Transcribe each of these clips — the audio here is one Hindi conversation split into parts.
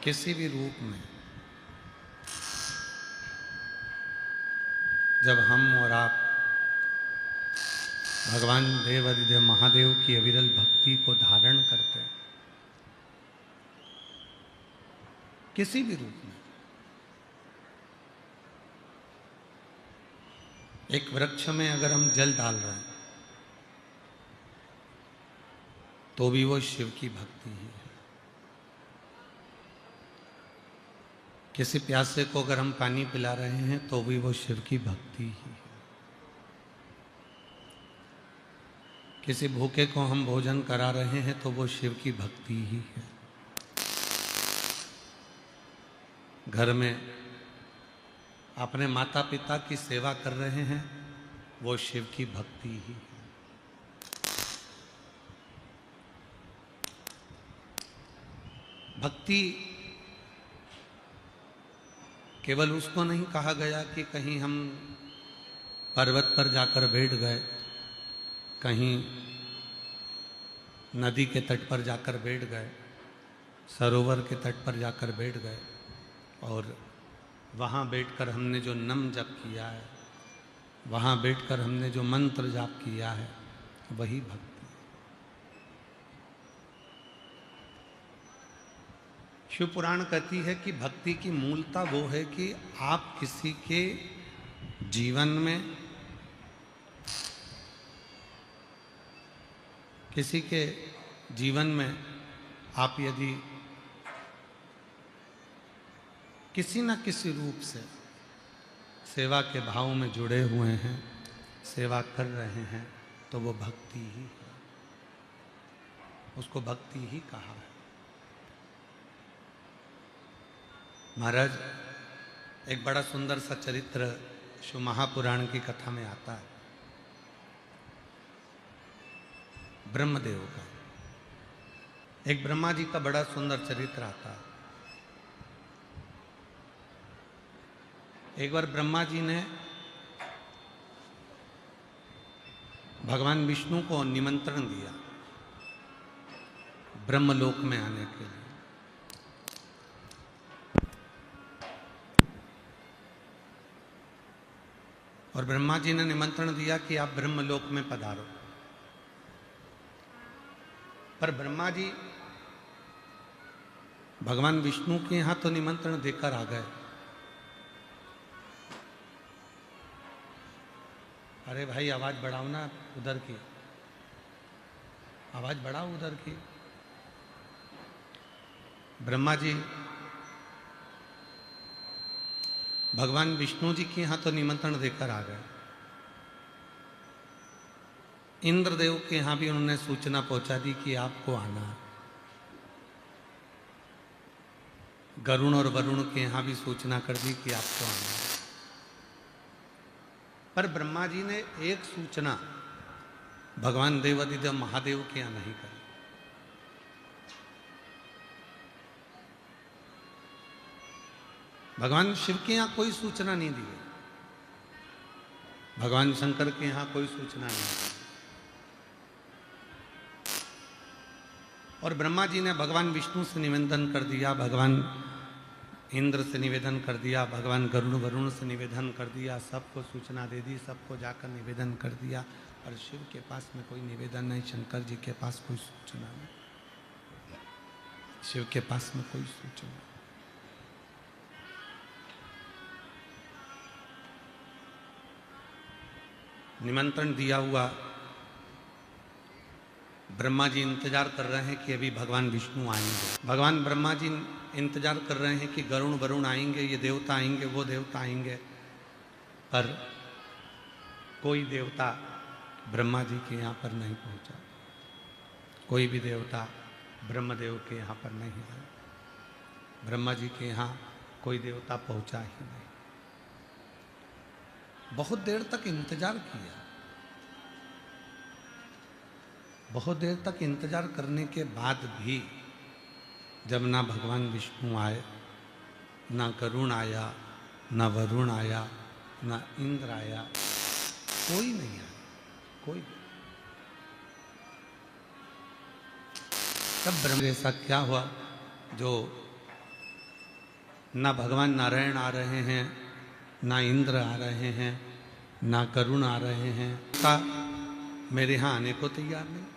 किसी भी रूप में जब हम और आप भगवान देवाधिदेव महादेव की अविरल भक्ति को धारण करते हैं, किसी भी रूप में, एक वृक्ष में अगर हम जल डाल रहे हैं तो भी वो शिव की भक्ति ही है। किसी प्यासे को अगर हम पानी पिला रहे हैं तो भी वो शिव की भक्ति ही है। किसी भूखे को हम भोजन करा रहे हैं तो वो शिव की भक्ति ही है। घर में अपने माता पिता की सेवा कर रहे हैं, वो शिव की भक्ति ही है। भक्ति केवल उसको नहीं कहा गया कि कहीं हम पर्वत पर जाकर बैठ गए, कहीं नदी के तट पर जाकर बैठ गए, सरोवर के तट पर जाकर बैठ गए और वहाँ बैठकर हमने जो नाम जप किया है, वहाँ बैठकर हमने जो मंत्र जाप किया है, वही भक्ति। शिव पुराण कहती है कि भक्ति की मूलता वो है कि आप किसी के जीवन में, किसी के जीवन में आप यदि किसी न किसी रूप से सेवा के भाव में जुड़े हुए हैं, सेवा कर रहे हैं, तो वो भक्ति ही है। उसको भक्ति ही कहा है। महाराज, एक बड़ा सुंदर सा चरित्र शिव महापुराण की कथा में आता है, ब्रह्मदेव का। एक ब्रह्मा जी का बड़ा सुंदर चरित्र आता है। एक बार ब्रह्मा जी ने भगवान विष्णु को निमंत्रण दिया ब्रह्मलोक में आने के लिए। और ब्रह्मा जी ने निमंत्रण दिया कि आप ब्रह्मलोक में पधारो। पर ब्रह्मा जी भगवान विष्णु के यहां तो निमंत्रण देकर आ गए। अरे भाई, आवाज बढ़ाओ ना उधर की, आवाज बढ़ाओ उधर की। ब्रह्मा जी भगवान विष्णु जी के यहां तो निमंत्रण देकर आ गए। इंद्रदेव के यहां भी उन्होंने सूचना पहुंचा दी कि आपको आना है। गरुण और वरुण के यहां भी सूचना कर दी कि आपको आना है। पर ब्रह्मा जी ने एक सूचना भगवान देवाधिदेव महादेव के यहां नहीं करी। भगवान शिव के यहां कोई सूचना नहीं दी। भगवान शंकर के यहां कोई सूचना नहीं दी। और ब्रह्मा जी ने भगवान विष्णु से निवेदन कर दिया, भगवान इंद्र से निवेदन कर दिया, भगवान गरुण वरुण से निवेदन कर दिया, सबको सूचना दे दी, सबको जाकर निवेदन कर दिया। और शिव के पास में कोई निवेदन नहीं, शंकर जी के पास कोई सूचना नहीं, शिव के पास में कोई सूचना नहीं। निमंत्रण दिया हुआ ब्रह्मा जी इंतजार कर रहे हैं कि अभी भगवान विष्णु आएंगे। भगवान ब्रह्मा जी इंतजार कर रहे हैं कि गरुण वरुण आएंगे, ये देवता आएंगे, वो देवता आएंगे। पर कोई देवता ब्रह्मा जी के यहाँ पर नहीं पहुंचा। कोई भी देवता ब्रह्मदेव के यहाँ पर नहीं आया। ब्रह्मा जी के यहाँ कोई देवता पहुंचा ही नहीं। बहुत देर तक इंतजार किया। बहुत देर तक इंतजार करने के बाद भी जब ना भगवान विष्णु आए, ना गरुण आया, ना वरुण आया, ना इंद्र आया, कोई नहीं आया, कोई भी। तब ब्रह्म ऐसा क्या हुआ जो ना भगवान नारायण आ रहे हैं, ना इंद्र आ रहे हैं, ना करुण आ रहे हैं, का मेरे यहाँ आने को तैयार नहीं।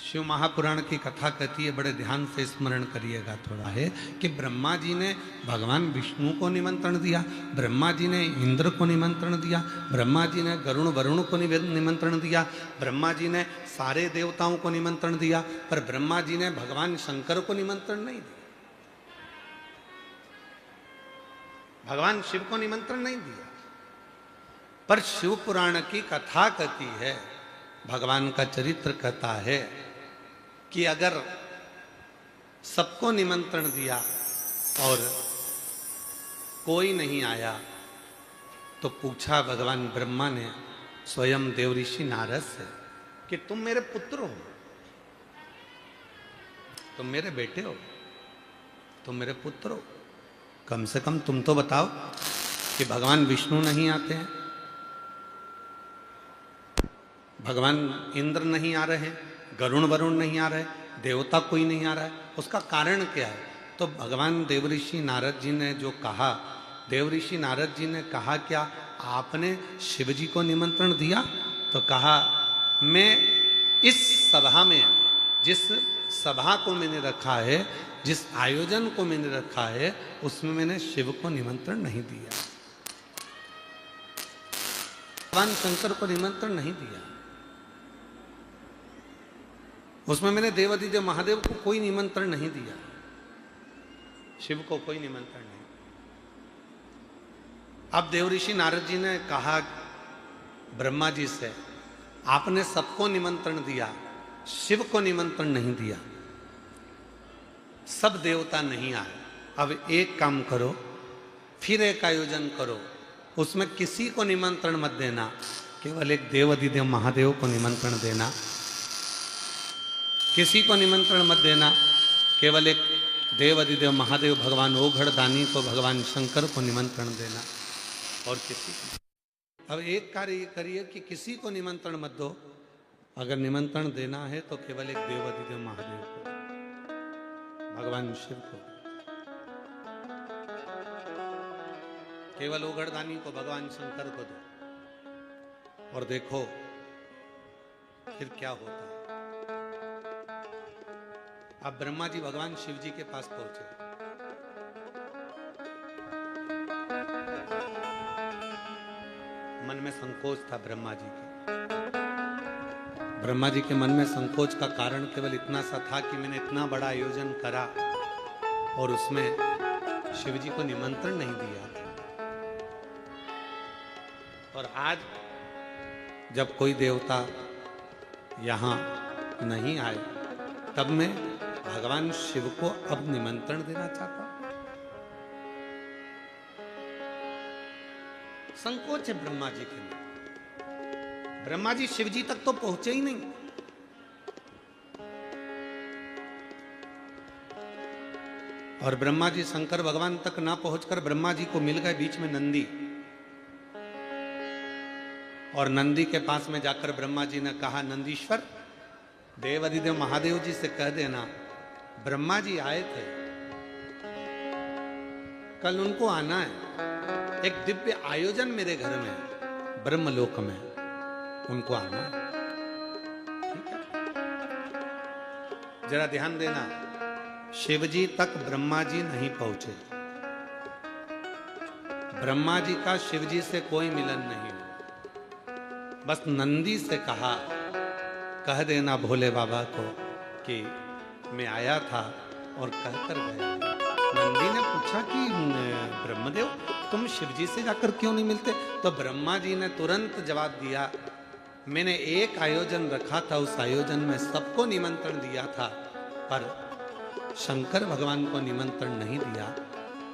शिव महापुराण की कथा कहती है, बड़े ध्यान से स्मरण करिएगा थोड़ा, है कि ब्रह्मा जी ने भगवान विष्णु को निमंत्रण दिया, ब्रह्मा जी ने इंद्र को निमंत्रण दिया, ब्रह्मा जी ने गरुण वरुण को निमंत्रण दिया, ब्रह्मा जी ने सारे देवताओं को निमंत्रण दिया, पर ब्रह्मा जी ने भगवान शंकर को निमंत्रण नहीं दिया, भगवान शिव को निमंत्रण नहीं दिया। पर शिव पुराण की कथा कहती है, भगवान का चरित्र कहता है कि अगर सबको निमंत्रण दिया और कोई नहीं आया, तो पूछा भगवान ब्रह्मा ने स्वयं देवऋषि नारद से कि तुम मेरे पुत्र हो, तुम मेरे बेटे हो, तुम मेरे पुत्र हो, कम से कम तुम तो बताओ कि भगवान विष्णु नहीं आते हैं, भगवान इंद्र नहीं आ रहे, गरुण वरुण नहीं आ रहे, देवता कोई नहीं आ रहा है, उसका कारण क्या है? तो भगवान देवऋषि नारद जी ने जो कहा, देवऋषि नारद जी ने कहा, क्या आपने शिव जी को निमंत्रण दिया? तो कहा, मैं इस सभा में, जिस सभा को मैंने रखा है, जिस आयोजन को मैंने रखा है, उसमें मैंने शिव को निमंत्रण नहीं दिया, भगवान शंकर को निमंत्रण नहीं दिया, उसमें मैंने देवाधिदेव महादेव को कोई निमंत्रण नहीं दिया, शिव को कोई निमंत्रण नहीं। अब देवऋषि नारद जी ने कहा ब्रह्मा जी से, आपने सबको निमंत्रण दिया, शिव को निमंत्रण नहीं दिया, सब देवता नहीं आए, अब एक काम करो, फिर एक आयोजन करो, उसमें किसी को निमंत्रण मत देना, केवल एक देवाधिदेव महादेव को निमंत्रण देना, किसी को निमंत्रण मत देना, केवल एक देवाधिदेव महादेव भगवान ओघड़ दानी को, भगवान शंकर को निमंत्रण देना, और किसी को। अब एक कार्य ये करिए कि किसी को निमंत्रण मत दो, अगर निमंत्रण देना है तो केवल एक देवाधिदेव महादेव को, भगवान शिव को, केवल ओघड़ दानी को, भगवान शंकर को दो, और देखो फिर क्या होता है। अब ब्रह्मा जी भगवान शिव जी के पास पहुंचे, मन में संकोच था ब्रह्मा जी के, ब्रह्मा जी के मन में संकोच का कारण केवल इतना सा था कि मैंने इतना बड़ा आयोजन करा और उसमें शिव जी को निमंत्रण नहीं दिया, और आज जब कोई देवता यहां नहीं आए, तब मैं भगवान शिव को अब निमंत्रण देना चाहता हूं। संकोच है ब्रह्मा जी के लिए, ब्रह्मा जी शिव जी तक तो पहुंचे ही नहीं, और ब्रह्मा जी शंकर भगवान तक ना पहुंचकर ब्रह्मा जी को मिल गए बीच में नंदी, और नंदी के पास में जाकर ब्रह्मा जी ने कहा, नंदीश्वर, देवाधिदेव महादेव जी से कह देना, ब्रह्मा जी आए थे, कल उनको आना है, एक दिव्य आयोजन मेरे घर में, ब्रह्मलोक में, उनको आना है, ठीक है? जरा ध्यान देना, शिव जी तक ब्रह्मा जी नहीं पहुंचे, ब्रह्मा जी का शिव जी से कोई मिलन नहीं हुआ, बस नंदी से कहा, कह देना भोले बाबा को कि मैं आया था, और कहकर गया। नंदी ने पूछा कि ब्रह्मदेव, तुम शिव जी से जाकर क्यों नहीं मिलते? तो ब्रह्मा जी ने तुरंत जवाब दिया, मैंने एक आयोजन रखा था, उस आयोजन में सबको निमंत्रण दिया था, पर शंकर भगवान को निमंत्रण नहीं दिया,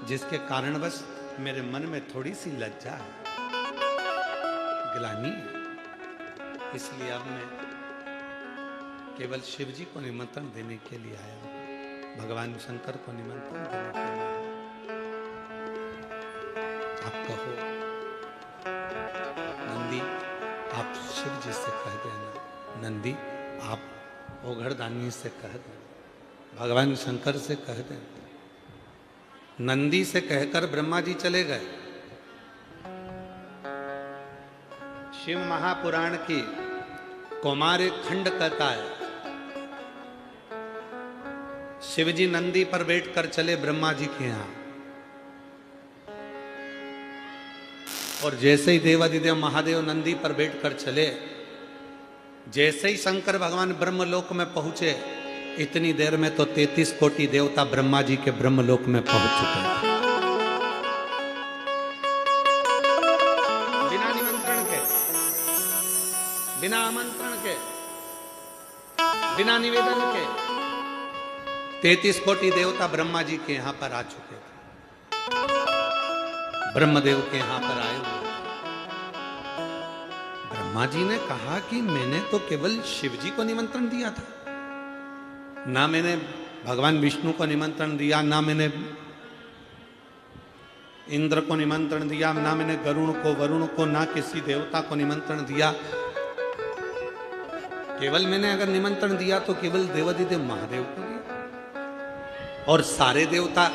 जिसके कारणवश मेरे मन में थोड़ी सी लज्जा है, ग्लानि है, इसलिए अब मैं केवल शिव जी को निमंत्रण देने के लिए आया हूं, भगवान शंकर को निमंत्रण देने के लिए आया हूं। आप कहो नंदी, आप शिव जी से कह देना, नंदी आप ओघड़ दानी से कह देना, भगवान शंकर से कहते, नंदी से कहकर ब्रह्मा जी चले गए। शिव महापुराण की कौमार एक खंड कहता है, शिव जी नंदी पर बैठकर चले ब्रह्मा जी के यहां, और जैसे ही देवादिदेव महादेव नंदी पर बैठकर चले, जैसे ही शंकर भगवान ब्रह्मलोक में पहुंचे, इतनी देर में तो 33 कोटि देवता ब्रह्मा जी के ब्रह्मलोक में पहुंच चुके थे, बिना निमंत्रण के, बिना आमंत्रण के, बिना निवेदन के 33 कोटि देवता ब्रह्मा जी के यहां पर आ चुके थे, ब्रह्मदेव के यहां पर आए हुए। ब्रह्मा जी ने कहा कि मैंने तो केवल शिव जी को निमंत्रण दिया था, ना मैंने भगवान विष्णु को निमंत्रण दिया, ना मैंने इंद्र को निमंत्रण दिया, ना मैंने गरुण को, वरुण को, ना किसी देवता को निमंत्रण दिया। केवल मैंने अगर निमंत्रण दिया तो केवल देवादिदेव महादेव को दिया, और सारे देवता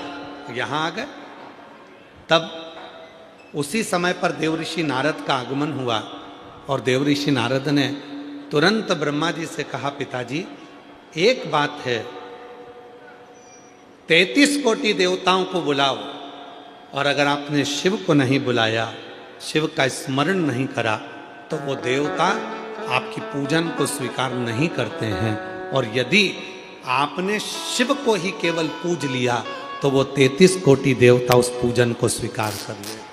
यहां आ गए। तब उसी समय पर देवऋषि नारद का आगमन हुआ, और देवऋषि नारद ने तुरंत ब्रह्मा जी से कहा, पिताजी एक बात है, 33 कोटि देवताओं को बुलाओ, और अगर आपने शिव को नहीं बुलाया, शिव का स्मरण नहीं करा, तो वो देवता आपकी पूजन को स्वीकार नहीं करते हैं, और यदि आपने शिव को ही केवल पूज लिया तो वो 33 कोटि देवता उस पूजन को स्वीकार कर ले।